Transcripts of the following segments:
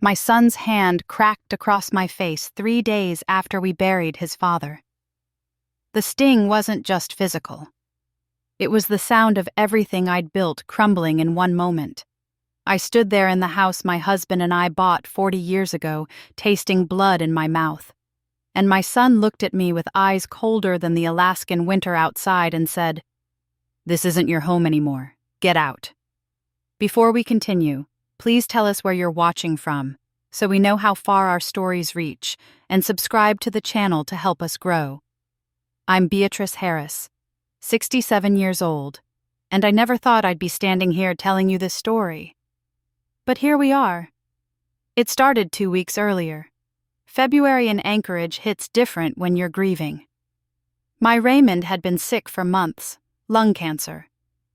My son's hand cracked across my face 3 days after we buried his father. The sting wasn't just physical. It was the sound of everything I'd built crumbling in one moment. I stood there in the house my husband and I bought 40 years ago, tasting blood in my mouth. And my son looked at me with eyes colder than the Alaskan winter outside and said, "This isn't your home anymore. Get out." Before we continue, please tell us where you're watching from, so we know how far our stories reach, and subscribe to the channel to help us grow. I'm Beatrice Harris, 67 years old, and I never thought I'd be standing here telling you this story. But here we are. It started 2 weeks earlier. February in Anchorage hits different when you're grieving. My Raymond had been sick for months, lung cancer,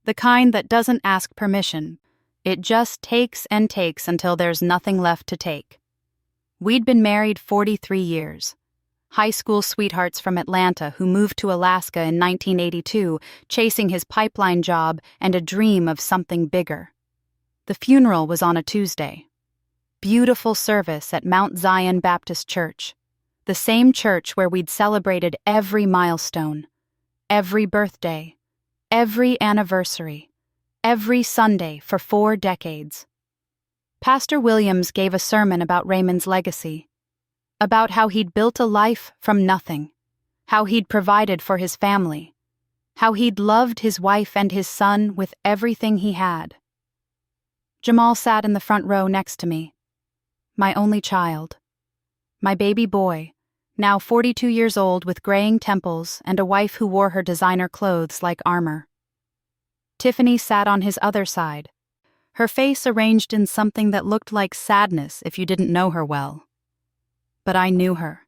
the kind that doesn't ask permission. It just takes and takes until there's nothing left to take. We'd been married 43 years. High school sweethearts from Atlanta who moved to Alaska in 1982, chasing his pipeline job and a dream of something bigger. The funeral was on a Tuesday. Beautiful service at Mount Zion Baptist Church, the same church where we'd celebrated every milestone, every birthday, every anniversary, every Sunday for 4 decades. Pastor Williams gave a sermon about Raymond's legacy, about how he'd built a life from nothing, how he'd provided for his family, how he'd loved his wife and his son with everything he had. Jamal sat in the front row next to me, my only child, my baby boy, now 42 years old with graying temples and a wife who wore her designer clothes like armor. Tiffany sat on his other side, her face arranged in something that looked like sadness if you didn't know her well. But I knew her.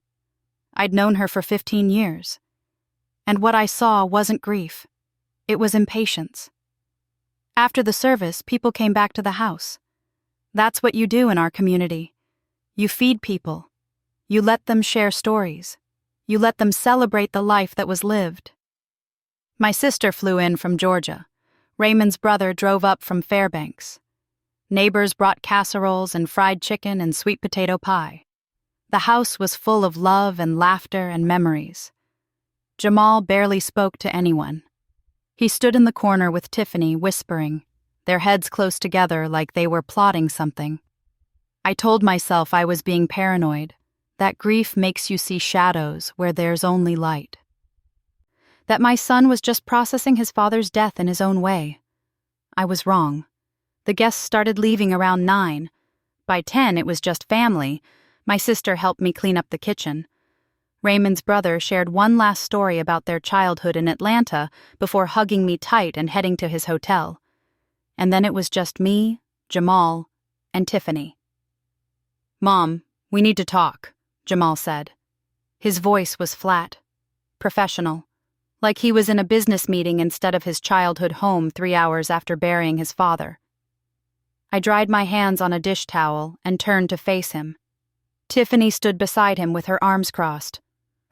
I'd known her for 15 years. And what I saw wasn't grief. It was impatience. After the service, people came back to the house. That's what you do in our community. You feed people. You let them share stories. You let them celebrate the life that was lived. My sister flew in from Georgia. Raymond's brother drove up from Fairbanks. Neighbors brought casseroles and fried chicken and sweet potato pie. The house was full of love and laughter and memories. Jamal barely spoke to anyone. He stood in the corner with Tiffany, whispering, their heads close together like they were plotting something. I told myself I was being paranoid, that grief makes you see shadows where there's only light. That my son was just processing his father's death in his own way. I was wrong. The guests started leaving around 9. By 10, it was just family. My sister helped me clean up the kitchen. Raymond's brother shared one last story about their childhood in Atlanta before hugging me tight and heading to his hotel. And then it was just me, Jamal, and Tiffany. "Mom, we need to talk," Jamal said. His voice was flat, professional, like he was in a business meeting instead of his childhood home 3 hours after burying his father. I dried my hands on a dish towel and turned to face him. Tiffany stood beside him with her arms crossed.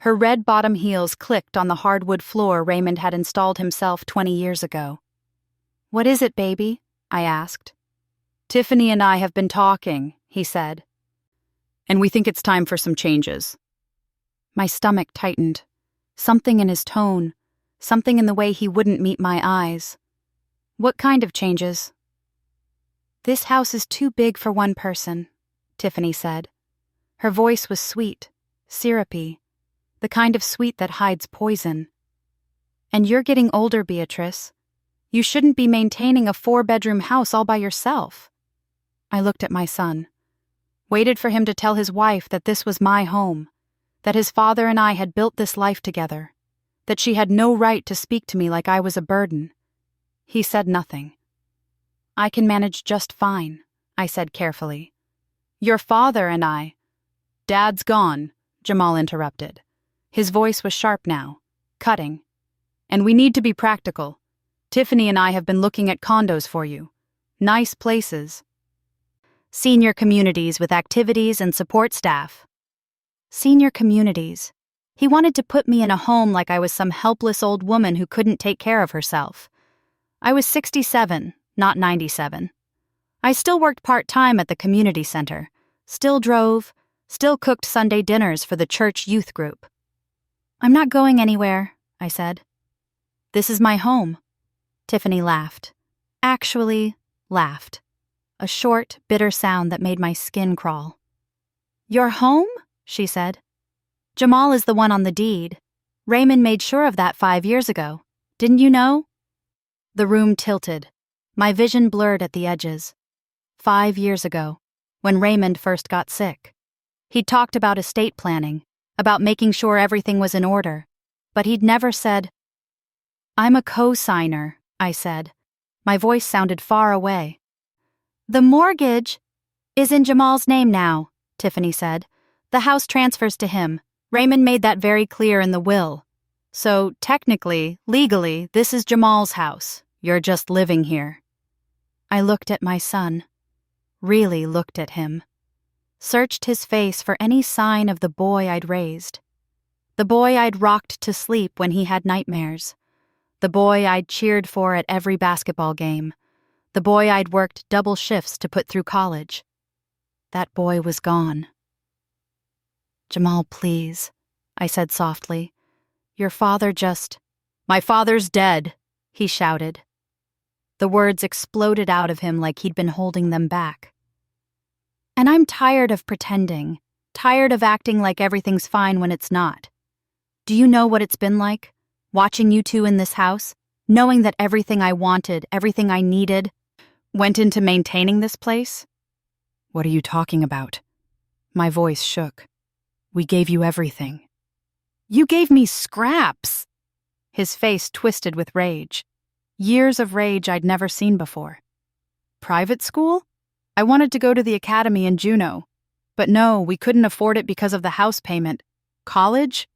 Her red bottom heels clicked on the hardwood floor Raymond had installed himself 20 years ago. "What is it, baby?" I asked. "Tiffany and I have been talking," he said. "And we think it's time for some changes." My stomach tightened. Something in his tone, something in the way he wouldn't meet my eyes. "What kind of changes?" "This house is too big for one person," Tiffany said. Her voice was sweet, syrupy, the kind of sweet that hides poison. "And you're getting older, Beatrice. You shouldn't be maintaining a 4-bedroom house all by yourself." I looked at my son, waited for him to tell his wife that this was my home, that his father and I had built this life together, that she had no right to speak to me like I was a burden. He said nothing. "I can manage just fine," I said carefully. "Your father and I—" "Dad's gone," Jamal interrupted. His voice was sharp now, cutting. "And we need to be practical. Tiffany and I have been looking at condos for you. Nice places. Senior communities with activities and support staff." Senior communities. He wanted to put me in a home like I was some helpless old woman who couldn't take care of herself. I was 67, not 97. I still worked part-time at the community center, still drove, still cooked Sunday dinners for the church youth group. "I'm not going anywhere," I said. "This is my home." Tiffany laughed. Actually, laughed. A short, bitter sound that made my skin crawl. "Your home?" she said. "Jamal is the one on the deed. Raymond made sure of that 5 years ago. Didn't you know?" The room tilted. My vision blurred at the edges. 5 years ago, when Raymond first got sick. He'd talked about estate planning, about making sure everything was in order, but he'd never said, "I'm a co-signer," I said. My voice sounded far away. "The mortgage is in Jamal's name now," Tiffany said. "The house transfers to him. Raymond made that very clear in the will. So, technically, legally, this is Jamal's house. You're just living here." I looked at my son. Really looked at him. Searched his face for any sign of the boy I'd raised. The boy I'd rocked to sleep when he had nightmares. The boy I'd cheered for at every basketball game. The boy I'd worked double shifts to put through college. That boy was gone. "Jamal, please," I said softly. "Your father just—" "My father's dead," he shouted. The words exploded out of him like he'd been holding them back. "And I'm tired of pretending, tired of acting like everything's fine when it's not. Do you know what it's been like, watching you two in this house, knowing that everything I wanted, everything I needed, went into maintaining this place?" "What are you talking about?" My voice shook. "We gave you everything." "You gave me scraps!" His face twisted with rage. Years of rage I'd never seen before. "Private school? I wanted to go to the academy in Juneau. But no, we couldn't afford it because of the house payment. College?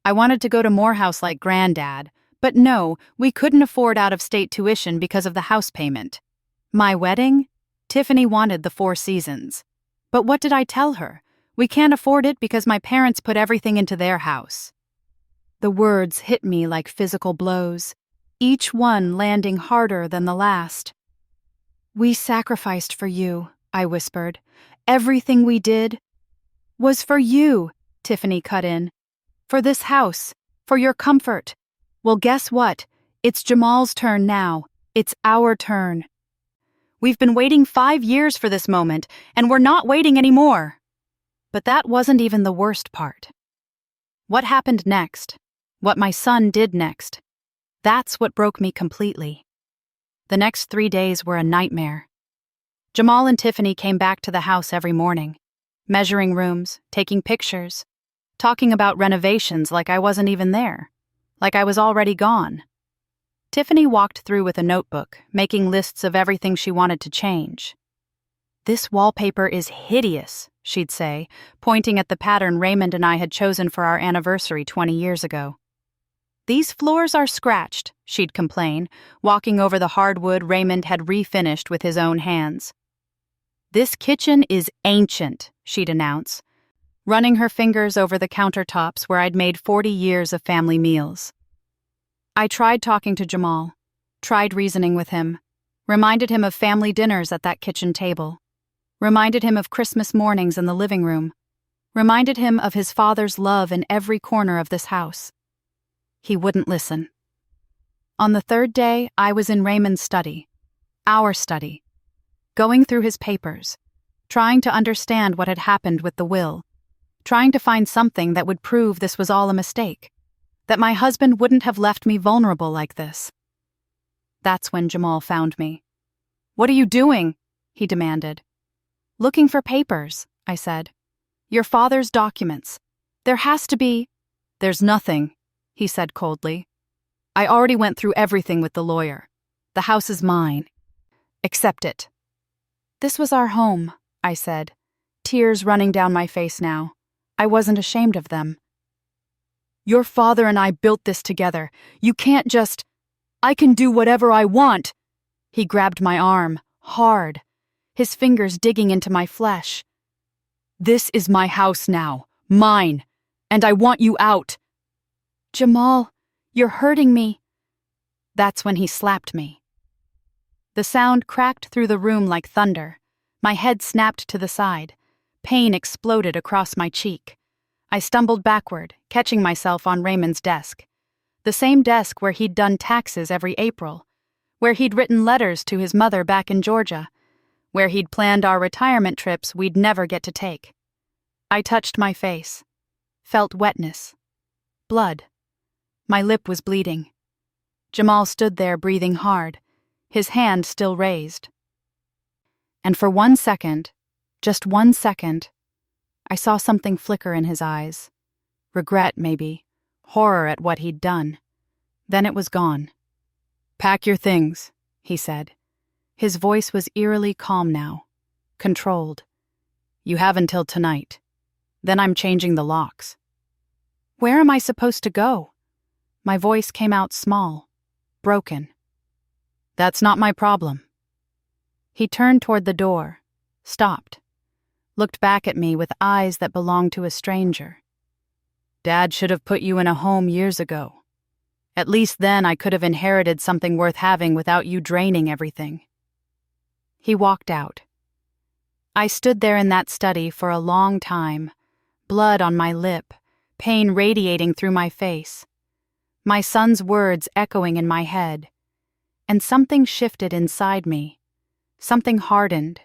I wanted to go to Morehouse like Granddad. But no, we couldn't afford out-of-state tuition because of the house payment. My wedding? Tiffany wanted the 4 Seasons. But what did I tell her? We can't afford it because my parents put everything into their house." The words hit me like physical blows, each one landing harder than the last. "We sacrificed for you," I whispered. "Everything we did was for you," Tiffany cut in. "For this house, for your comfort. Well, guess what? It's Jamal's turn now. It's our turn. We've been waiting 5 years for this moment, and we're not waiting anymore." But that wasn't even the worst part. What happened next? What my son did next? That's what broke me completely. The next 3 days were a nightmare. Jamal and Tiffany came back to the house every morning, measuring rooms, taking pictures, talking about renovations like I wasn't even there, like I was already gone. Tiffany walked through with a notebook, making lists of everything she wanted to change. "This wallpaper is hideous," she'd say, pointing at the pattern Raymond and I had chosen for our anniversary 20 years ago. "These floors are scratched," she'd complain, walking over the hardwood Raymond had refinished with his own hands. "This kitchen is ancient," she'd announce, running her fingers over the countertops where I'd made 40 years of family meals. I tried talking to Jamal, tried reasoning with him, reminded him of family dinners at that kitchen table, reminded him of Christmas mornings in the living room, reminded him of his father's love in every corner of this house. He wouldn't listen. On the 3rd day, I was in Raymond's study, our study, going through his papers, trying to understand what had happened with the will, trying to find something that would prove this was all a mistake, that my husband wouldn't have left me vulnerable like this. That's when Jamal found me. "What are you doing?" he demanded. "Looking for papers," I said. "Your father's documents. There has to be—" "There's nothing," he said coldly. "I already went through everything with the lawyer. The house is mine. Accept it." "This was our home," I said, tears running down my face now. I wasn't ashamed of them. "Your father and I built this together. You can't just— I can do whatever I want." He grabbed my arm, hard, his fingers digging into my flesh. "This is my house now, mine, and I want you out." "Jamal, you're hurting me." That's when he slapped me. The sound cracked through the room like thunder. My head snapped to the side. Pain exploded across my cheek. I stumbled backward, catching myself on Raymond's desk. The same desk where he'd done taxes every April, where he'd written letters to his mother back in Georgia, where he'd planned our retirement trips we'd never get to take. I touched my face, felt wetness, blood. My lip was bleeding. Jamal stood there breathing hard, his hand still raised. And for 1 second, just 1 second, I saw something flicker in his eyes. Regret, maybe. Horror at what he'd done. Then it was gone. "Pack your things," he said. His voice was eerily calm now, controlled. "You have until tonight. Then I'm changing the locks." "Where am I supposed to go?" My voice came out small, broken. "That's not my problem." He turned toward the door, stopped, looked back at me with eyes that belonged to a stranger. "Dad should have put you in a home years ago. At least then I could have inherited something worth having without you draining everything." He walked out. I stood there in that study for a long time, blood on my lip, pain radiating through my face, my son's words echoing in my head. And something shifted inside me. Something hardened.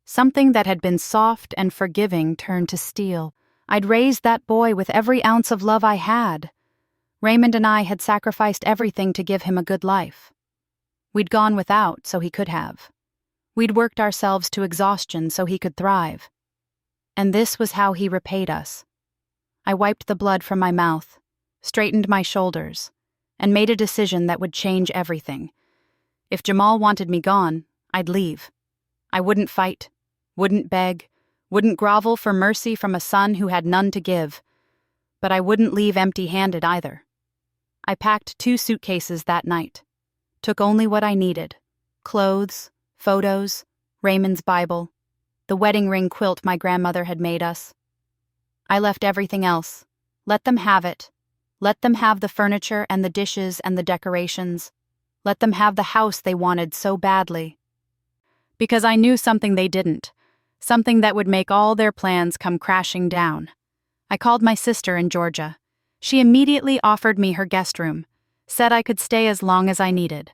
Something that had been soft and forgiving turned to steel. I'd raised that boy with every ounce of love I had. Raymond and I had sacrificed everything to give him a good life. We'd gone without so he could have. We'd worked ourselves to exhaustion so he could thrive. And this was how he repaid us. I wiped the blood from my mouth, straightened my shoulders, and made a decision that would change everything. If Jamal wanted me gone, I'd leave. I wouldn't fight, wouldn't beg, wouldn't grovel for mercy from a son who had none to give. But I wouldn't leave empty-handed either. I packed 2 suitcases that night. Took only what I needed. Clothes, photos, Raymond's Bible, the wedding ring quilt my grandmother had made us. I left everything else. Let them have it. Let them have the furniture and the dishes and the decorations. Let them have the house they wanted so badly. Because I knew something they didn't. Something that would make all their plans come crashing down. I called my sister in Georgia. She immediately offered me her guest room, said I could stay as long as I needed.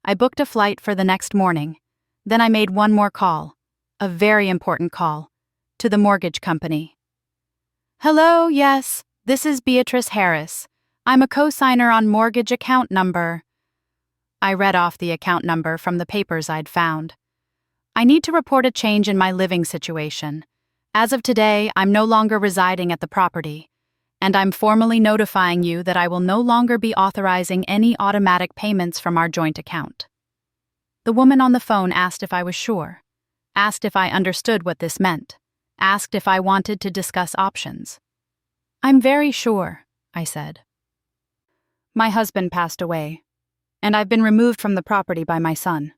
I booked a flight for the next morning. Then I made one more call, a very important call, to the mortgage company. "Hello, yes, this is Beatrice Harris. I'm a co-signer on mortgage account number." I read off the account number from the papers I'd found. "I need to report a change in my living situation. As of today, I'm no longer residing at the property, and I'm formally notifying you that I will no longer be authorizing any automatic payments from our joint account." The woman on the phone asked if I was sure, asked if I understood what this meant, asked if I wanted to discuss options. "I'm very sure," I said. "My husband passed away, and I've been removed from the property by my son.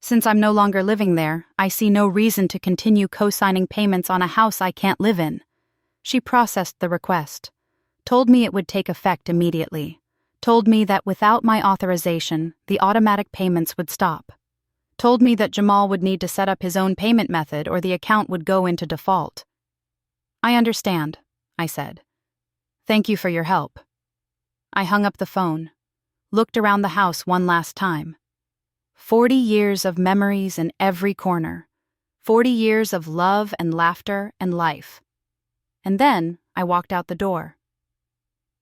Since I'm no longer living there, I see no reason to continue co-signing payments on a house I can't live in." She processed the request, told me it would take effect immediately, told me that without my authorization, the automatic payments would stop, told me that Jamal would need to set up his own payment method or the account would go into default. "I understand," I said. "Thank you for your help." I hung up the phone, looked around the house one last time. 40 years of memories in every corner. 40 years of love and laughter and life. And then I walked out the door.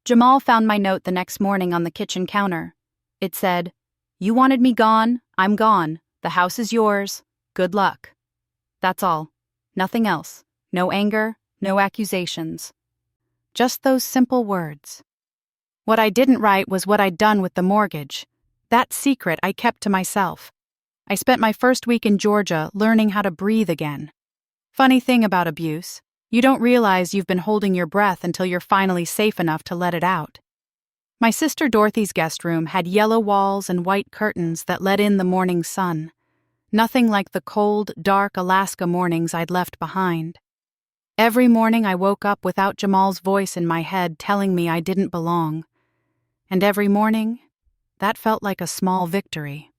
Jamal found my note the next morning on the kitchen counter. It said, "You wanted me gone, I'm gone. The house is yours. Good luck." That's all. Nothing else. No anger, no accusations. Just those simple words. What I didn't write was what I'd done with the mortgage. That secret I kept to myself. I spent my first week in Georgia learning how to breathe again. Funny thing about abuse, you don't realize you've been holding your breath until you're finally safe enough to let it out. My sister Dorothy's guest room had yellow walls and white curtains that let in the morning sun. Nothing like the cold, dark Alaska mornings I'd left behind. Every morning I woke up without Jamal's voice in my head telling me I didn't belong. And every morning, that felt like a small victory.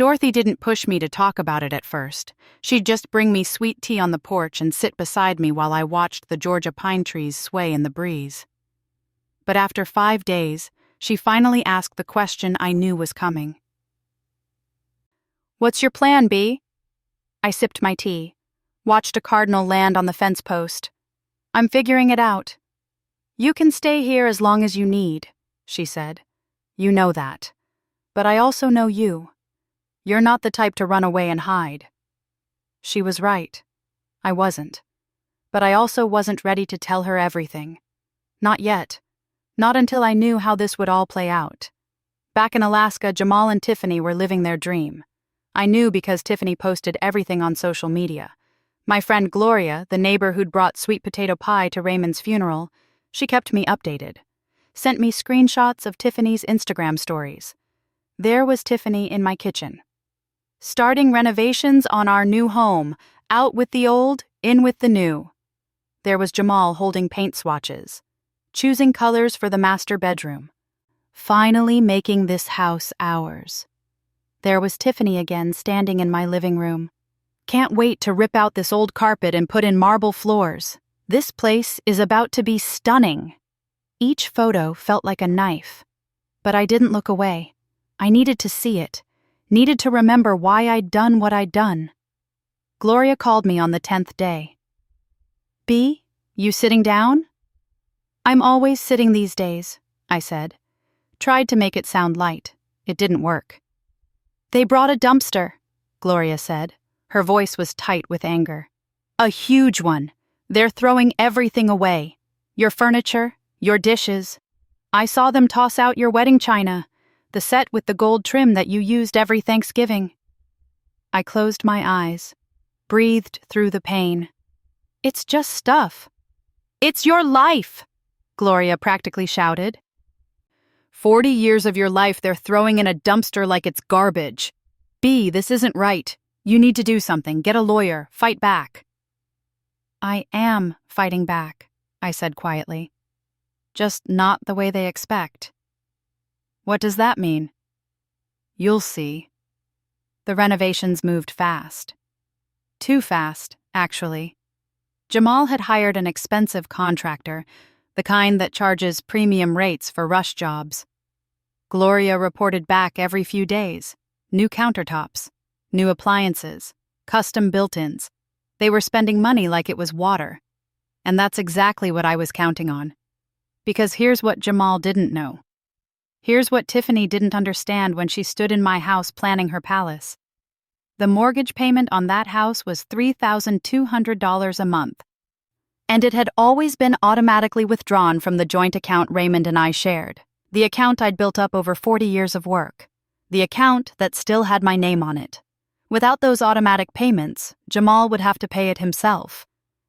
Dorothy didn't push me to talk about it at first. She'd just bring me sweet tea on the porch and sit beside me while I watched the Georgia pine trees sway in the breeze. But after 5 days, she finally asked the question I knew was coming. "What's your plan, Bea?" I sipped my tea, watched a cardinal land on the fence post. "I'm figuring it out." "You can stay here as long as you need," she said. "You know that. But I also know you. You're not the type to run away and hide." She was right. I wasn't. But I also wasn't ready to tell her everything. Not yet. Not until I knew how this would all play out. Back in Alaska, Jamal and Tiffany were living their dream. I knew because Tiffany posted everything on social media. My friend Gloria, the neighbor who'd brought sweet potato pie to Raymond's funeral, she kept me updated. Sent me screenshots of Tiffany's Instagram stories. There was Tiffany in my kitchen. "Starting renovations on our new home. Out with the old, in with the new." There was Jamal holding paint swatches. Choosing colors for the master bedroom. "Finally making this house ours." There was Tiffany again standing in my living room. "Can't wait to rip out this old carpet and put in marble floors. This place is about to be stunning." Each photo felt like a knife. But I didn't look away. I needed to see it. Needed to remember why I'd done what I'd done. Gloria called me on the 10th day. "Bea, you sitting down?" "I'm always sitting these days," I said. Tried to make it sound light. It didn't work. "They brought a dumpster," Gloria said. Her voice was tight with anger. "A huge one. They're throwing everything away. Your furniture, your dishes. I saw them toss out your wedding china, the set with the gold trim that you used every Thanksgiving." I closed my eyes, breathed through the pain. "It's just stuff." "It's your life," Gloria practically shouted. 40 years of your life they're throwing in a dumpster like it's garbage. "Bea, this isn't right. You need to do something. Get a lawyer. Fight back." "I am fighting back," I said quietly. "Just not the way they expect." "What does that mean?" "You'll see." The renovations moved fast. Too fast, actually. Jamal had hired an expensive contractor, the kind that charges premium rates for rush jobs. Gloria reported back every few days. New countertops, new appliances, custom built-ins. They were spending money like it was water. And that's exactly what I was counting on. Because here's what Jamal didn't know. Here's what Tiffany didn't understand when she stood in my house planning her palace. The mortgage payment on that house was $3,200 a month. And it had always been automatically withdrawn from the joint account Raymond and I shared, the account I'd built up over 40 years of work, the account that still had my name on it. Without those automatic payments, Jamal would have to pay it himself.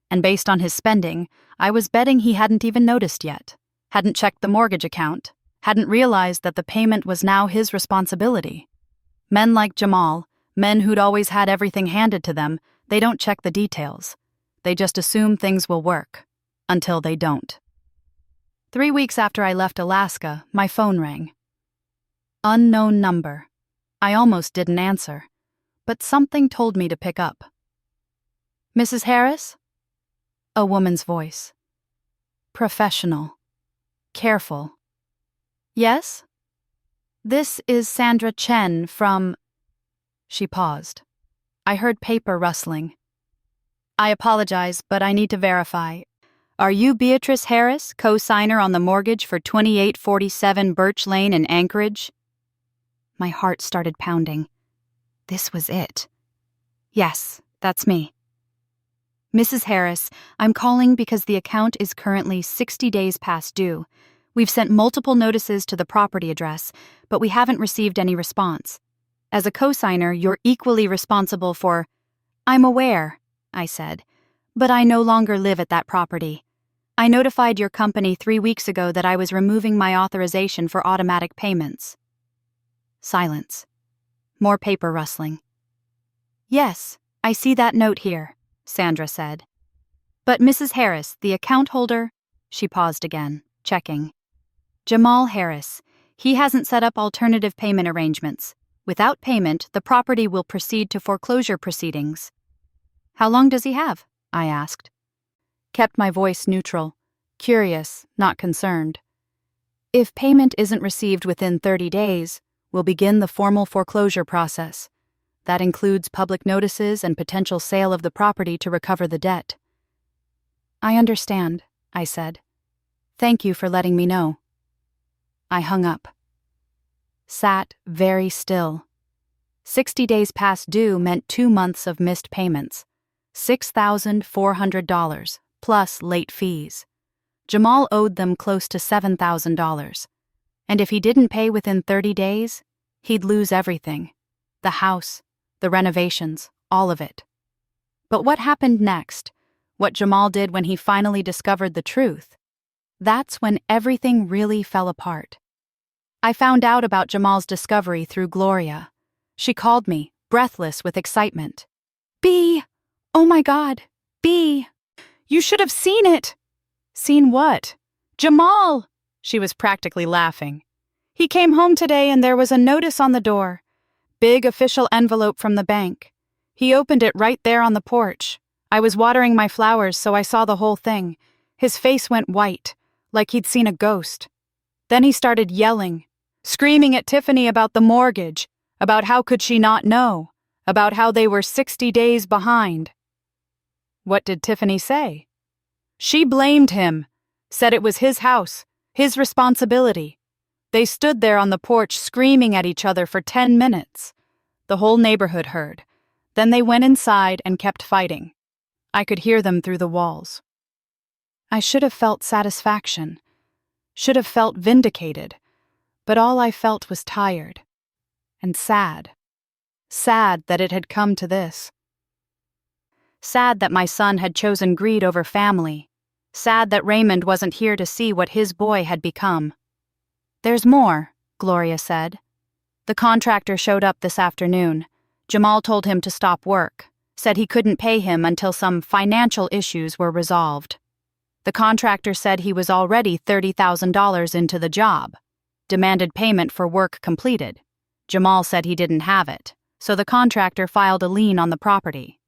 And based on his spending, I was betting he hadn't even noticed yet, hadn't checked the mortgage account, hadn't realized that the payment was now his responsibility. Men like Jamal, men who'd always had everything handed to them, they don't check the details. They just assume things will work. Until they don't. 3 weeks after I left Alaska, my phone rang. Unknown number. I almost didn't answer, but something told me to pick up. "Mrs. Harris?" A woman's voice. Professional. Careful. "Yes?" "This is Sandra Chen from..." She paused. I heard paper rustling. "I apologize, but I need to verify. Are you Beatrice Harris, co-signer on the mortgage for 2847 Birch Lane in Anchorage?" My heart started pounding. This was it. "Yes, that's me." "Mrs. Harris, I'm calling because the account is currently 60 days past due. We've sent multiple notices to the property address, but we haven't received any response. As a co-signer, you're equally responsible for..." "I'm aware," I said, "but I no longer live at that property. I notified your company 3 weeks ago that I was removing my authorization for automatic payments." Silence. More paper rustling. "Yes, I see that note here," Sandra said. "But Mrs. Harris, the account holder..." She paused again, checking. "Jamal Harris. He hasn't set up alternative payment arrangements. Without payment, the property will proceed to foreclosure proceedings. How long does he have? I asked. Kept my voice neutral, curious, not concerned. If payment isn't received within 30 days, we'll begin the formal foreclosure process. That includes public notices and potential sale of the property to recover the debt. I understand, I said. Thank you for letting me know. I hung up. Sat very still. 60 days past due meant 2 months of missed payments. $6,400, plus late fees. Jamal owed them close to $7,000. And if he didn't pay within 30 days, he'd lose everything. The house, the renovations, all of it. But what happened next? What Jamal did when he finally discovered the truth? That's when everything really fell apart. I found out about Jamal's discovery through Gloria. She called me, breathless with excitement. "B! Oh my God! B! You should have seen it!" "Seen what?" "Jamal!" She was practically laughing. "He came home today and there was a notice on the door. Big official envelope from the bank. He opened it right there on the porch. I was watering my flowers, so I saw the whole thing. His face went white, like he'd seen a ghost. Then he started yelling, screaming at Tiffany about the mortgage, about how could she not know, about how they were 60 days behind." "What did Tiffany say?" "She blamed him, said it was his house, his responsibility. They stood there on the porch screaming at each other for 10 minutes. The whole neighborhood heard. Then they went inside and kept fighting. I could hear them through the walls. I should have felt satisfaction, should have felt vindicated, but all I felt was tired and sad. Sad that it had come to this. Sad that my son had chosen greed over family. Sad that Raymond wasn't here to see what his boy had become. "There's more," Gloria said. "The contractor showed up this afternoon. Jamal told him to stop work, said he couldn't pay him until some financial issues were resolved. The contractor said he was already $30,000 into the job, demanded payment for work completed. Jamal said he didn't have it, so the contractor filed a lien on the property."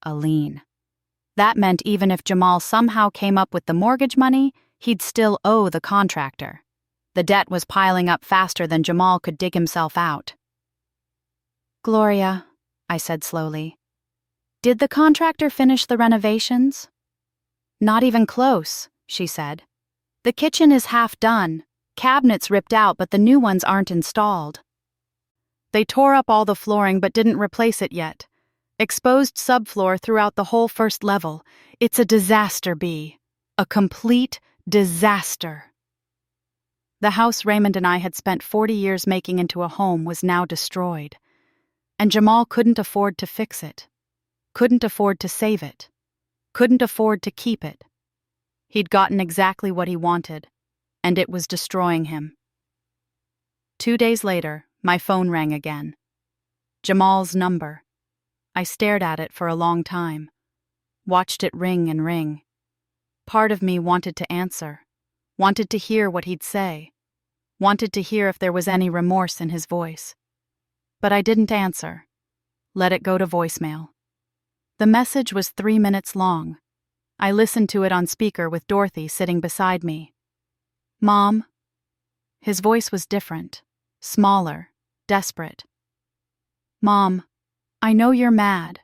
A lien. That meant even if Jamal somehow came up with the mortgage money, he'd still owe the contractor. The debt was piling up faster than Jamal could dig himself out. "Gloria," I said slowly, "did the contractor finish the renovations?" "Not even close," she said. "The kitchen is half done, cabinets ripped out, but the new ones aren't installed. They tore up all the flooring but didn't replace it yet. Exposed subfloor throughout the whole first level. It's a disaster, B. A complete disaster." The house Raymond and I had spent 40 years making into a home was now destroyed. And Jamal couldn't afford to fix it. Couldn't afford to save it. Couldn't afford to keep it. He'd gotten exactly what he wanted, and it was destroying him. 2 days later, my phone rang again. Jamal's number. I stared at it for a long time, watched it ring and ring. Part of me wanted to answer, wanted to hear what he'd say, wanted to hear if there was any remorse in his voice. But I didn't answer. Let it go to voicemail. The message was 3 minutes long. I listened to it on speaker with Dorothy sitting beside me. "Mom?" His voice was different, smaller, desperate. "Mom, I know you're mad.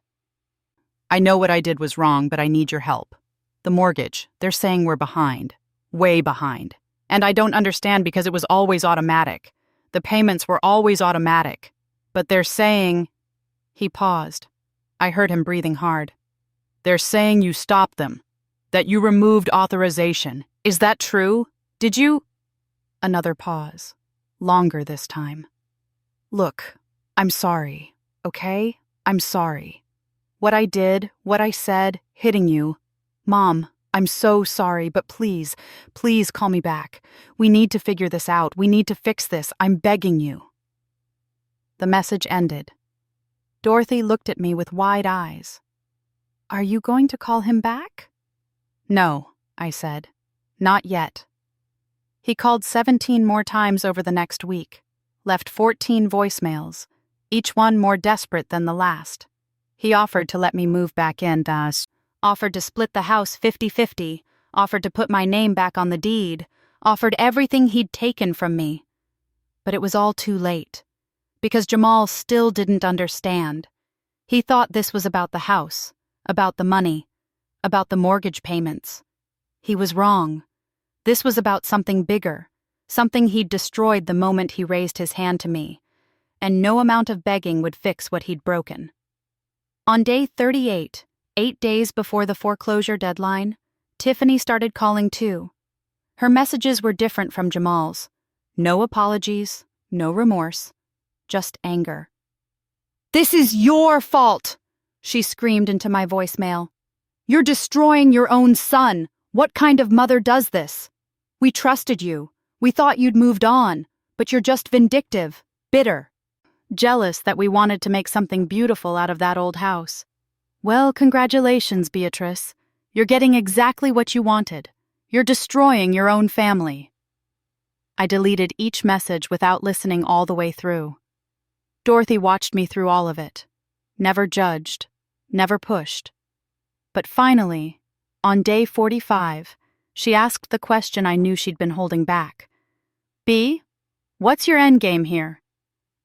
I know what I did was wrong, but I need your help. The mortgage, they're saying we're behind. Way behind. And I don't understand because it was always automatic. The payments were always automatic. But they're saying..." He paused. I heard him breathing hard. "They're saying you stopped them. That you removed authorization. Is that true? Did you..." Another pause. Longer this time. "Look, I'm sorry, okay? I'm sorry. What I did, what I said, hitting you. Mom, I'm so sorry, but please, please call me back. We need to figure this out. We need to fix this. I'm begging you." The message ended. Dorothy looked at me with wide eyes. "Are you going to call him back?" "No," I said. "Not yet." He called 17 more times over the next week, left 14 voicemails, each one more desperate than the last. He offered to let me move back in, offered to split the house 50-50, offered to put my name back on the deed, offered everything he'd taken from me. But it was all too late, because Jamal still didn't understand. He thought this was about the house, about the money, about the mortgage payments. He was wrong. This was about something bigger, something he'd destroyed the moment he raised his hand to me, and no amount of begging would fix what he'd broken. On day 38, 8 days before the foreclosure deadline, Tiffany started calling too. Her messages were different from Jamal's. No apologies, no remorse, just anger. "This is your fault!" she screamed into my voicemail. "You're destroying your own son. What kind of mother does this? We trusted you. We thought you'd moved on, but you're just vindictive, bitter, jealous that we wanted to make something beautiful out of that old house. Well, congratulations, Beatrice. You're getting exactly what you wanted. You're destroying your own family." I deleted each message without listening all the way through. Dorothy watched me through all of it. Never judged, never pushed. But finally, on day 45, she asked the question I knew she'd been holding back. "B, what's your endgame here?"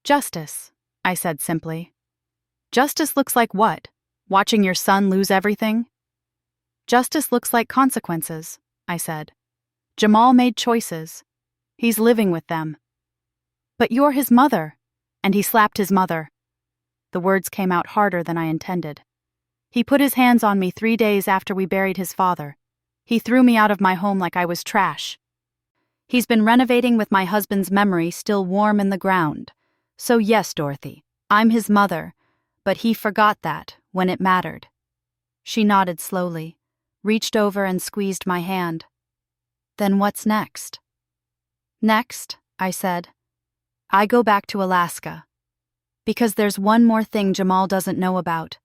"Justice," I said simply. "Justice looks like what? Watching your son lose everything?" "Justice looks like consequences," I said. "Jamal made choices. He's living with them." "But you're his mother," and he slapped his mother. The words came out harder than I intended. "He put his hands on me 3 days after we buried his father. He threw me out of my home like I was trash. He's been renovating with my husband's memory still warm in the ground. So yes, Dorothy, I'm his mother, but he forgot that when it mattered." She nodded slowly, reached over and squeezed my hand. "Then what's next?" "Next," I said, "I go back to Alaska. Because there's one more thing Jamal doesn't know about,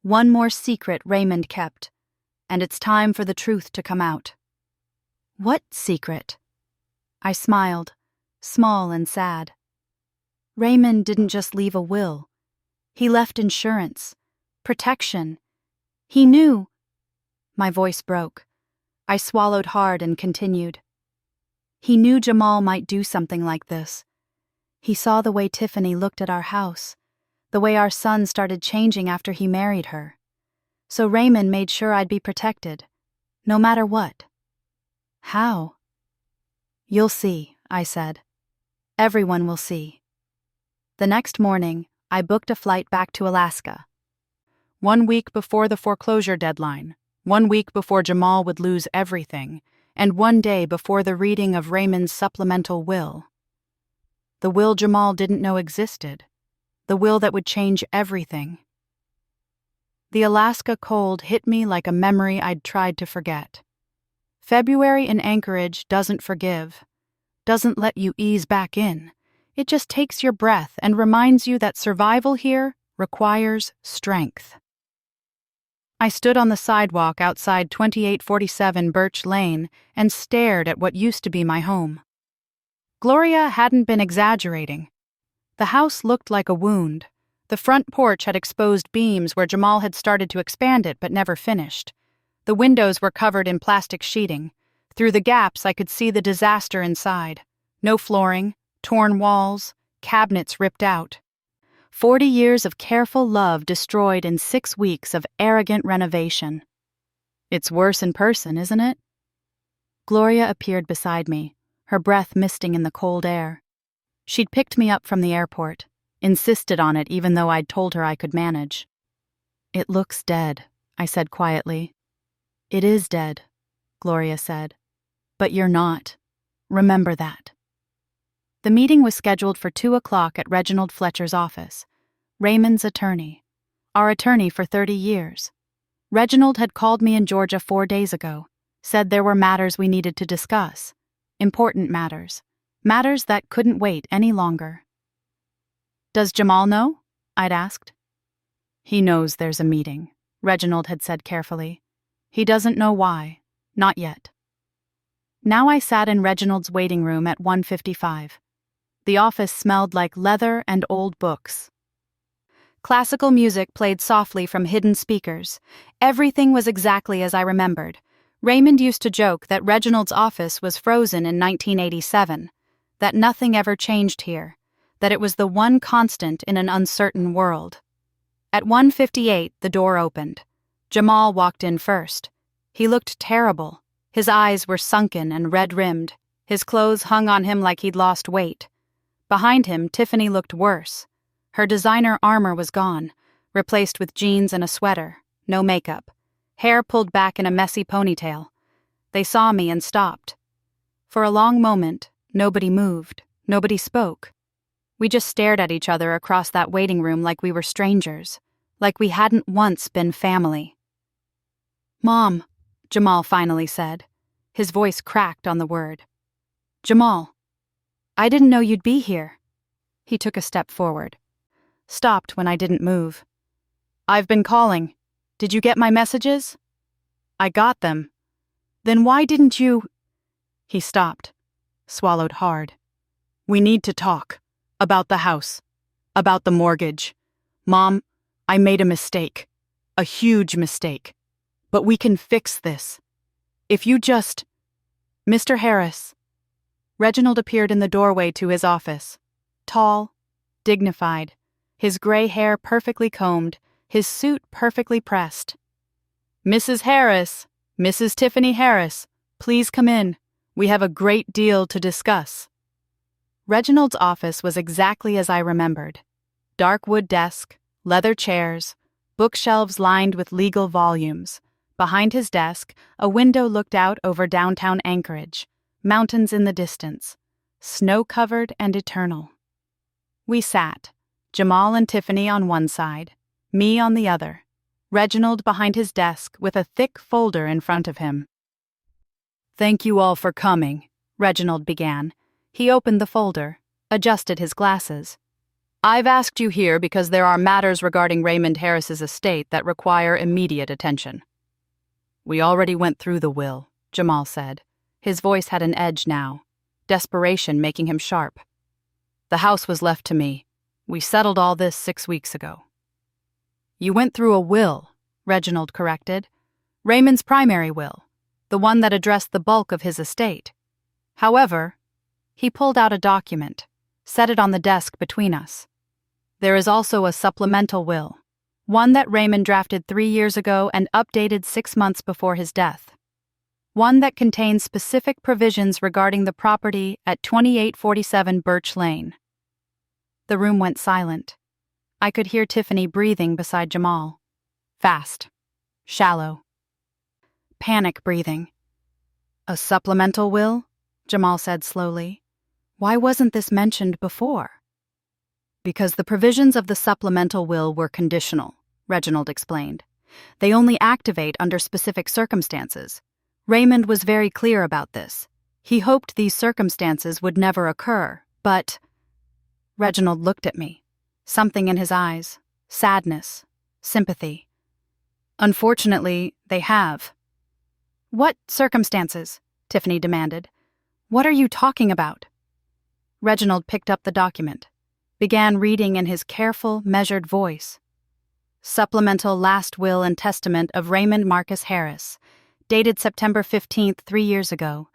one more secret Raymond kept, and it's time for the truth to come out." "What secret?" I smiled, small and sad. "Raymond didn't just leave a will. He left insurance, protection. He knew—" My voice broke. I swallowed hard and continued. "He knew Jamal might do something like this. He saw the way Tiffany looked at our house, the way our son started changing after he married her. So Raymond made sure I'd be protected, no matter what." "How?" "You'll see," I said. "Everyone will see." The next morning, I booked a flight back to Alaska. 1 week before the foreclosure deadline, 1 week before Jamal would lose everything, and 1 day before the reading of Raymond's supplemental will. The will Jamal didn't know existed. The will that would change everything. The Alaska cold hit me like a memory I'd tried to forget. February in Anchorage doesn't forgive, doesn't let you ease back in. It just takes your breath and reminds you that survival here requires strength. I stood on the sidewalk outside 2847 Birch Lane and stared at what used to be my home. Gloria hadn't been exaggerating. The house looked like a wound. The front porch had exposed beams where Jamal had started to expand it but never finished. The windows were covered in plastic sheeting. Through the gaps I could see the disaster inside. No flooring, torn walls, cabinets ripped out. 40 years of careful love destroyed in 6 weeks of arrogant renovation. It's worse in person, isn't it? Gloria appeared beside me, her breath misting in the cold air. She'd picked me up from the airport, insisted on it even though I'd told her I could manage. "It looks dead," I said quietly. "It is dead," Gloria said. "But you're not. Remember that." The meeting was scheduled for 2 o'clock at Reginald Fletcher's office, Raymond's attorney, our attorney for 30 years. Reginald had called me in Georgia 4 days ago, said there were matters we needed to discuss, important matters, matters that couldn't wait any longer. "Does Jamal know?" I'd asked. "He knows there's a meeting," Reginald had said carefully. "He doesn't know why, not yet." Now I sat in Reginald's waiting room at 155. The office smelled like leather and old books. Classical music played softly from hidden speakers. Everything was exactly as I remembered. Raymond used to joke that Reginald's office was frozen in 1987, that nothing ever changed here, that it was the one constant in an uncertain world. At 1:58, the door opened. Jamal walked in first. He looked terrible. His eyes were sunken and red-rimmed. His clothes hung on him like he'd lost weight. Behind him, Tiffany looked worse. Her designer armor was gone, replaced with jeans and a sweater, no makeup, hair pulled back in a messy ponytail. They saw me and stopped. For a long moment, nobody moved, nobody spoke. We just stared at each other across that waiting room like we were strangers, like we hadn't once been family. "Mom," Jamal finally said. His voice cracked on the word. "Jamal, I didn't know you'd be here." He took a step forward. Stopped when I didn't move. "I've been calling. Did you get my messages?" "I got them." "Then why didn't you—" He stopped, swallowed hard. "We need to talk. About the house. About the mortgage. Mom, I made a mistake. A huge mistake. But we can fix this. If you just—" "Mr. Harris." Reginald appeared in the doorway to his office. Tall, dignified, his gray hair perfectly combed, his suit perfectly pressed. "Mrs. Harris, Mrs. Tiffany Harris, please come in. We have a great deal to discuss." Reginald's office was exactly as I remembered. Dark wood desk, leather chairs, bookshelves lined with legal volumes. Behind his desk, a window looked out over downtown Anchorage, mountains in the distance, snow-covered and eternal. We sat, Jamal and Tiffany on one side, me on the other, Reginald behind his desk with a thick folder in front of him. "Thank you all for coming," Reginald began. He opened the folder, adjusted his glasses. "I've asked you here because there are matters regarding Raymond Harris's estate that require immediate attention." "We already went through the will," Jamal said. His voice had an edge now, desperation making him sharp. "The house was left to me. We settled all this 6 weeks ago." "You went through a will," Reginald corrected. "Raymond's primary will, the one that addressed the bulk of his estate. However," he pulled out a document, set it on the desk between us. "There is also a supplemental will, one that Raymond drafted 3 years ago and updated 6 months before his death. One that contains specific provisions regarding the property at 2847 Birch Lane." The room went silent. I could hear Tiffany breathing beside Jamal. Fast. Shallow. Panic breathing. "A supplemental will?" Jamal said slowly. "Why wasn't this mentioned before?" "Because the provisions of the supplemental will were conditional," Reginald explained. "They only activate under specific circumstances. Raymond was very clear about this. He hoped these circumstances would never occur, but—" Reginald looked at me. Something in his eyes. Sadness. Sympathy. "Unfortunately, they have." "What circumstances?" Tiffany demanded. "What are you talking about?" Reginald picked up the document, began reading in his careful, measured voice. "Supplemental Last Will and Testament of Raymond Marcus Harris, dated September 15th, 3 years ago,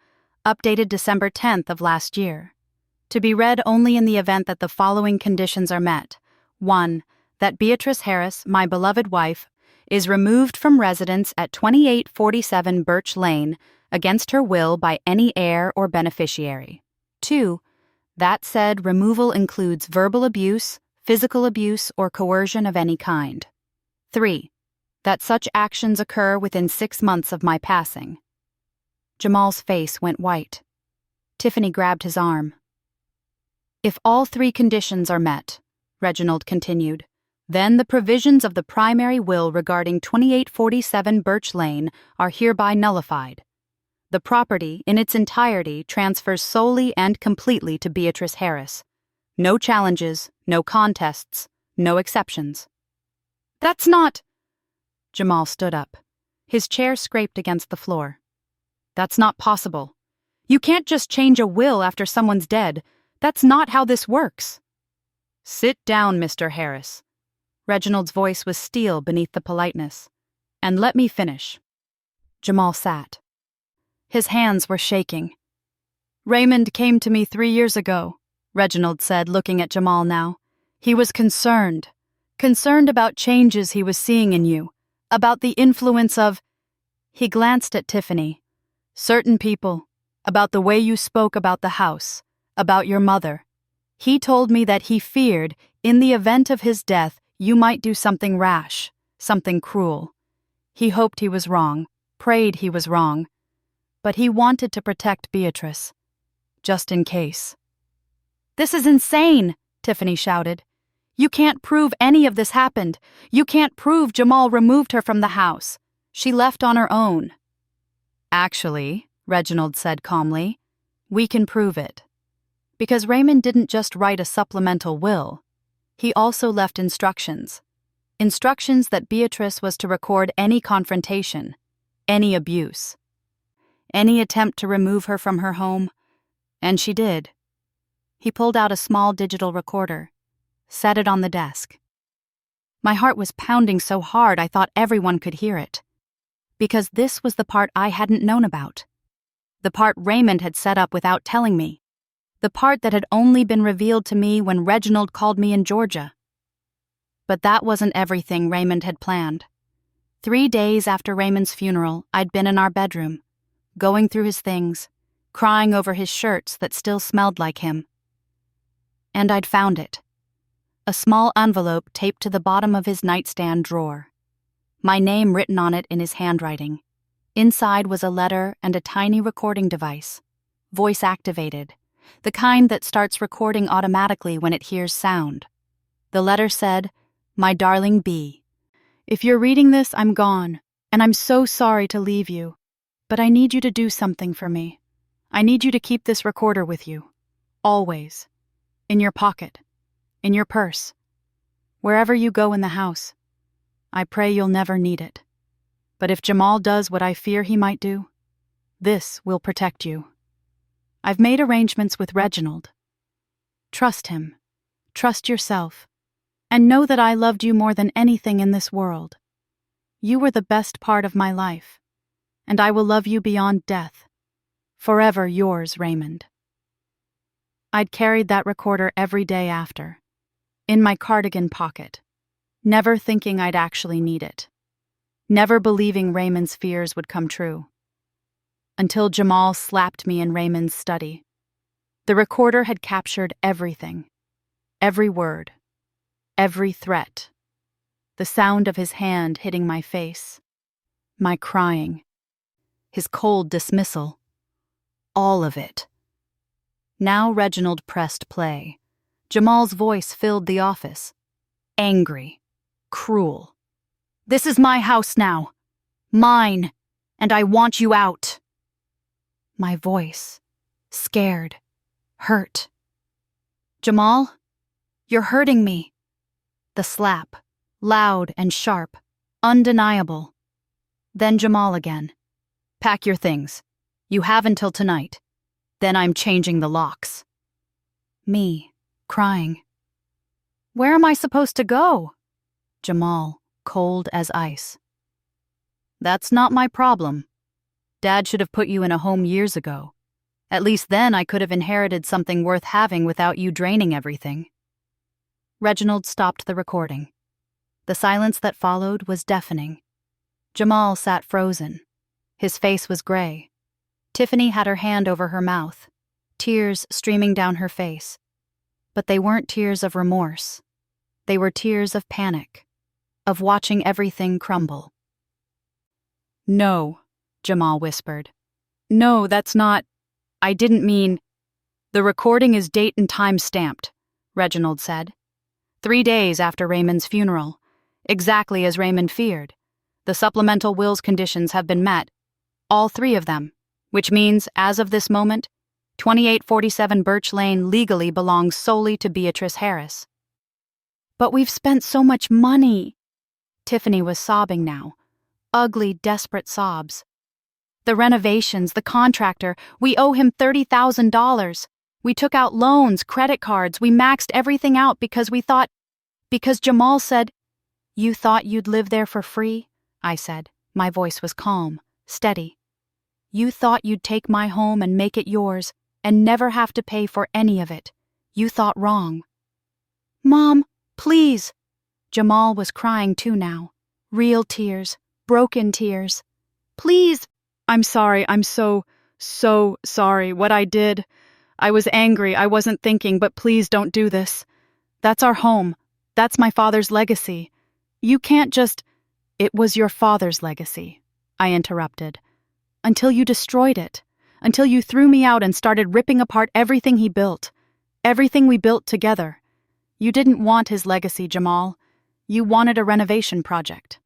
updated December 10th of last year. To be read only in the event that the following conditions are met. 1. That Beatrice Harris, my beloved wife, is removed from residence at 2847 Birch Lane against her will by any heir or beneficiary. 2. That said removal includes verbal abuse, physical abuse, or coercion of any kind. 3. That such actions occur within 6 months of my passing." Jamal's face went white. Tiffany grabbed his arm. "If all 3 conditions are met," Reginald continued, "then the provisions of the primary will regarding 2847 Birch Lane are hereby nullified. The property, in its entirety, transfers solely and completely to Beatrice Harris. No challenges, no contests, no exceptions." "That's not—" Jamal stood up. His chair scraped against the floor. "That's not possible. You can't just change a will after someone's dead. That's not how this works." "Sit down, Mr. Harris." Reginald's voice was steel beneath the politeness. "And let me finish." Jamal sat. His hands were shaking. "Raymond came to me 3 years ago," Reginald said, looking at Jamal now. "He was concerned about changes he was seeing in you, about the influence of—" He glanced at Tiffany. "Certain people, about the way you spoke about the house, about your mother. He told me that he feared, in the event of his death, you might do something rash, something cruel. He hoped he was wrong, prayed he was wrong, but he wanted to protect Beatrice, just in case." "This is insane," Tiffany shouted. "You can't prove any of this happened. You can't prove Jamal removed her from the house. She left on her own." "Actually," Reginald said calmly, "we can prove it. Because Raymond didn't just write a supplemental will. He also left instructions. Instructions that Beatrice was to record any confrontation, any abuse, any attempt to remove her from her home. And she did." He pulled out a small digital recorder, set it on the desk. My heart was pounding so hard I thought everyone could hear it. Because this was the part I hadn't known about. The part Raymond had set up without telling me. The part that had only been revealed to me when Reginald called me in Georgia. But that wasn't everything Raymond had planned. 3 days after Raymond's funeral, I'd been in our bedroom, going through his things, crying over his shirts that still smelled like him. And I'd found it. A small envelope taped to the bottom of his nightstand drawer. My name written on it in his handwriting. Inside was a letter and a tiny recording device, voice-activated, the kind that starts recording automatically when it hears sound. The letter said, "My darling B, if you're reading this, I'm gone, and I'm so sorry to leave you, but I need you to do something for me. I need you to keep this recorder with you, always, in your pocket, in your purse, wherever you go in the house. I pray you'll never need it. But if Jamal does what I fear he might do, this will protect you. I've made arrangements with Reginald. Trust him, trust yourself, and know that I loved you more than anything in this world. You were the best part of my life, and I will love you beyond death. Forever yours, Raymond." I'd carried that recorder every day after, in my cardigan pocket, never thinking I'd actually need it, never believing Raymond's fears would come true. Until Jamal slapped me in Raymond's study. The recorder had captured everything, every word, every threat, the sound of his hand hitting my face, my crying, his cold dismissal, all of it. Now Reginald pressed play. Jamal's voice filled the office. Angry, cruel. "This is my house now. Mine. And I want you out." My voice, scared, hurt. "Jamal, you're hurting me." The slap, loud and sharp, undeniable. Then Jamal again. "Pack your things. You have until tonight. Then I'm changing the locks." Me, crying. "Where am I supposed to go?" Jamal, cold as ice. "That's not my problem. Dad should have put you in a home years ago. At least then I could have inherited something worth having without you draining everything." Reginald stopped the recording. The silence that followed was deafening. Jamal sat frozen. His face was gray. Tiffany had her hand over her mouth, tears streaming down her face. But they weren't tears of remorse. They were tears of panic, of watching everything crumble. "No," Jamal whispered. "No, that's not... I didn't mean..." "The recording is date and time stamped," Reginald said. 3 days after Raymond's funeral, exactly as Raymond feared. The supplemental will's conditions have been met, all 3 of them, which means, as of this moment, 2847 Birch Lane legally belongs solely to Beatrice Harris. "But we've spent so much money." Tiffany was sobbing now, ugly, desperate sobs. "The renovations, the contractor, we owe him $30,000. We took out loans, credit cards, we maxed everything out because we thought, because Jamal said..." You thought you'd live there for free? I said. My voice was calm, steady. You thought you'd take my home and make it yours, and never have to pay for any of it. You thought wrong. Mom, please! Jamal was crying too now. Real tears, broken tears. Please! I'm sorry, I'm so sorry. What I did. I was angry, I wasn't thinking, but please don't do this. That's our home. That's my father's legacy. You can't just... It was your father's legacy, I interrupted. Until you destroyed it. Until you threw me out and started ripping apart everything he built. Everything we built together. You didn't want his legacy, Jamal. You wanted a renovation project.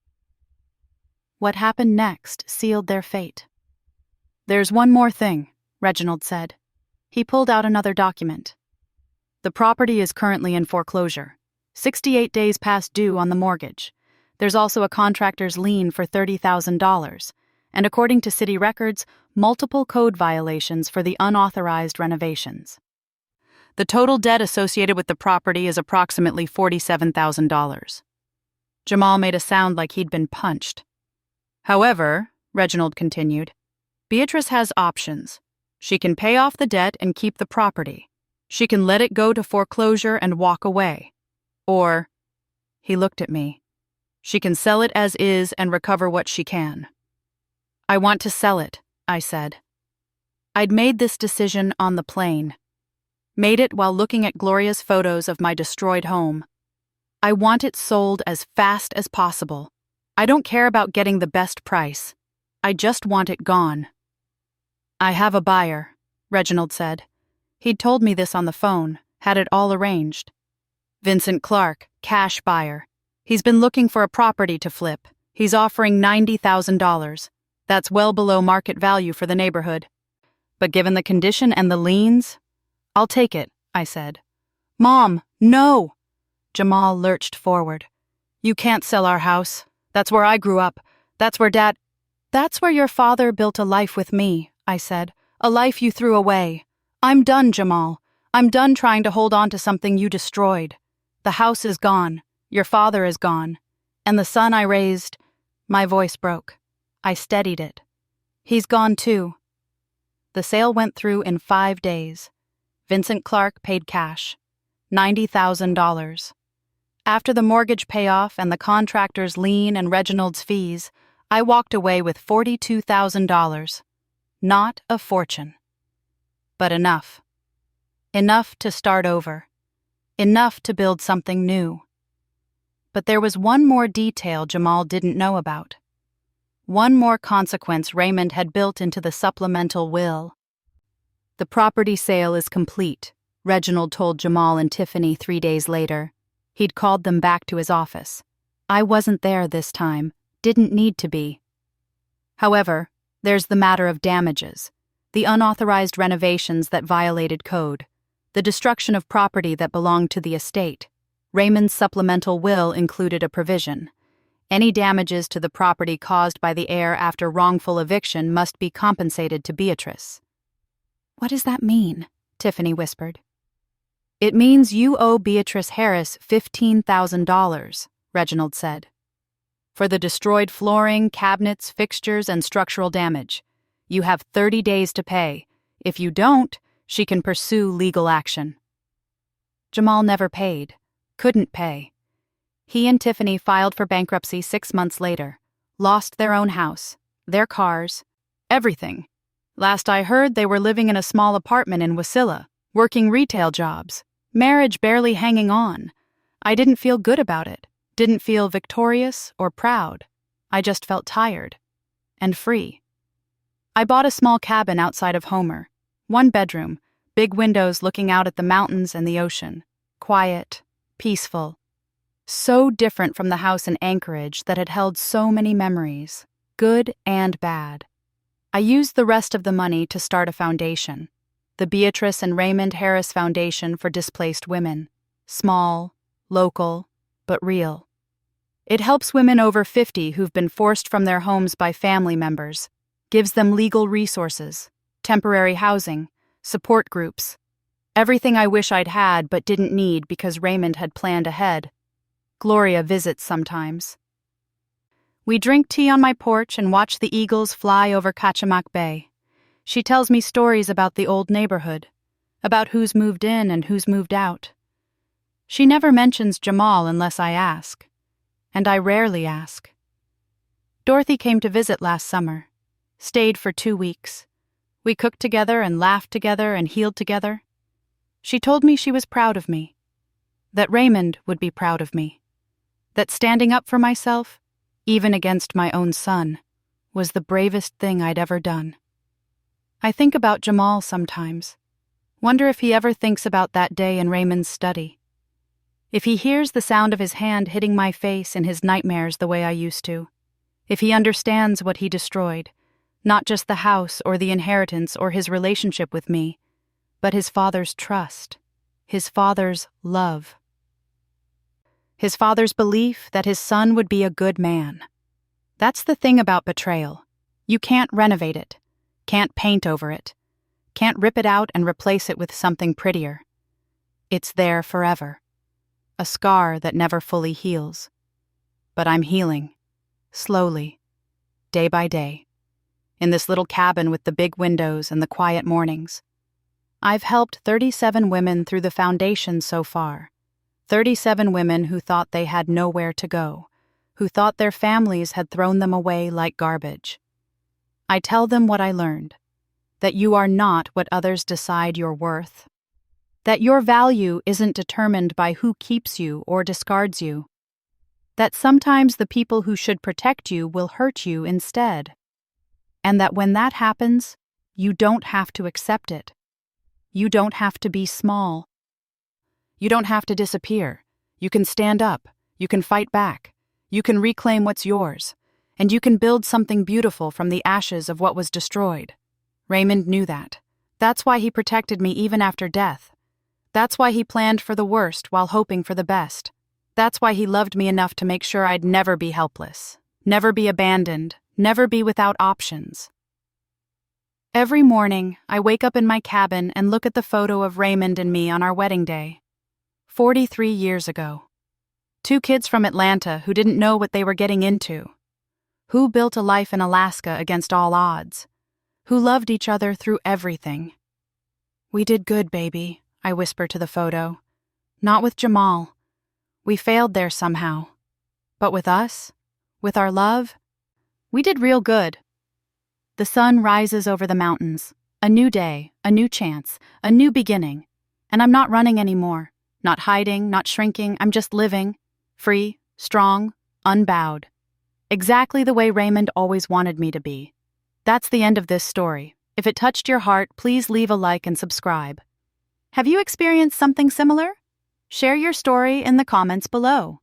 What happened next sealed their fate. There's one more thing, Reginald said. He pulled out another document. The property is currently in foreclosure. 68 days past due on the mortgage. There's also a contractor's lien for $30,000, and according to city records, multiple code violations for the unauthorized renovations. The total debt associated with the property is approximately $47,000. Jamal made a sound like he'd been punched. However, Reginald continued, Beatrice has options. She can pay off the debt and keep the property. She can let it go to foreclosure and walk away. Or, he looked at me, she can sell it as is and recover what she can. I want to sell it, I said. I'd made this decision on the plane. Made it while looking at Gloria's photos of my destroyed home. I want it sold as fast as possible. I don't care about getting the best price. I just want it gone. I have a buyer, Reginald said. He'd told me this on the phone, had it all arranged. Vincent Clark, cash buyer. He's been looking for a property to flip. He's offering $90,000. That's well below market value for the neighborhood. But given the condition and the liens, I'll take it, I said. Mom, no! Jamal lurched forward. You can't sell our house. That's where I grew up. That's where Dad... That's where your father built a life with me, I said. A life you threw away. I'm done, Jamal. I'm done trying to hold on to something you destroyed. The house is gone. Your father is gone. And the son I raised... My voice broke. I steadied it. He's gone too. The sale went through in 5 days. Vincent Clark paid cash. $90,000. After the mortgage payoff and the contractor's lien and Reginald's fees, I walked away with $42,000. Not a fortune. But enough. Enough to start over. Enough to build something new. But there was one more detail Jamal didn't know about. One more consequence Raymond had built into the supplemental will. The property sale is complete, Reginald told Jamal and Tiffany 3 days later. He'd called them back to his office. I wasn't there this time, didn't need to be. However, there's the matter of damages, the unauthorized renovations that violated code, the destruction of property that belonged to the estate. Raymond's supplemental will included a provision. Any damages to the property caused by the heir after wrongful eviction must be compensated to Beatrice. What does that mean? Tiffany whispered. It means you owe Beatrice Harris $15,000, Reginald said. For the destroyed flooring, cabinets, fixtures, and structural damage. You have 30 days to pay. If you don't, she can pursue legal action. Jamal never paid. Couldn't pay. He and Tiffany filed for bankruptcy 6 months later, lost their own house, their cars, everything. Last I heard, they were living in a small apartment in Wasilla, working retail jobs, marriage barely hanging on. I didn't feel good about it, didn't feel victorious or proud. I just felt tired and free. I bought a small cabin outside of Homer, 1 bedroom, big windows looking out at the mountains and the ocean, quiet, peaceful. So different from the house in Anchorage that had held so many memories, good and bad. I used the rest of the money to start a foundation, the Beatrice and Raymond Harris Foundation for Displaced Women. Small, local, but real. It helps women over 50 who've been forced from their homes by family members, gives them legal resources, temporary housing, support groups. Everything I wish I'd had but didn't need because Raymond had planned ahead. Gloria visits sometimes. We drink tea on my porch and watch the eagles fly over Kachemak Bay. She tells me stories about the old neighborhood, about who's moved in and who's moved out. She never mentions Jamal unless I ask, and I rarely ask. Dorothy came to visit last summer, stayed for 2 weeks. We cooked together and laughed together and healed together. She told me she was proud of me, that Raymond would be proud of me, that standing up for myself, even against my own son, was the bravest thing I'd ever done. I think about Jamal sometimes. Wonder if he ever thinks about that day in Raymond's study. If he hears the sound of his hand hitting my face in his nightmares the way I used to. If he understands what he destroyed, not just the house or the inheritance or his relationship with me, but his father's trust, his father's love. His father's belief that his son would be a good man. That's the thing about betrayal. You can't renovate it, can't paint over it, can't rip it out and replace it with something prettier. It's there forever. A scar that never fully heals. But I'm healing, slowly, day by day, in this little cabin with the big windows and the quiet mornings. I've helped 37 women through the foundation so far. 37 women who thought they had nowhere to go, who thought their families had thrown them away like garbage. I tell them what I learned, that you are not what others decide you're worth, that your value isn't determined by who keeps you or discards you, that sometimes the people who should protect you will hurt you instead, and that when that happens, you don't have to accept it. You don't have to be small. You don't have to disappear. You can stand up. You can fight back. You can reclaim what's yours. And you can build something beautiful from the ashes of what was destroyed. Raymond knew that. That's why he protected me even after death. That's why he planned for the worst while hoping for the best. That's why he loved me enough to make sure I'd never be helpless, never be abandoned, never be without options. Every morning, I wake up in my cabin and look at the photo of Raymond and me on our wedding day. 43 years ago. 2 kids from Atlanta who didn't know what they were getting into. Who built a life in Alaska against all odds. Who loved each other through everything. We did good, baby, I whisper to the photo. Not with Jamal. We failed there somehow. But with us, with our love, we did real good. The sun rises over the mountains. A new day, a new chance, a new beginning. And I'm not running anymore. Not hiding, not shrinking. I'm just living. Free, strong, unbowed. Exactly the way Raymond always wanted me to be. That's the end of this story. If it touched your heart, please leave a like and subscribe. Have you experienced something similar? Share your story in the comments below.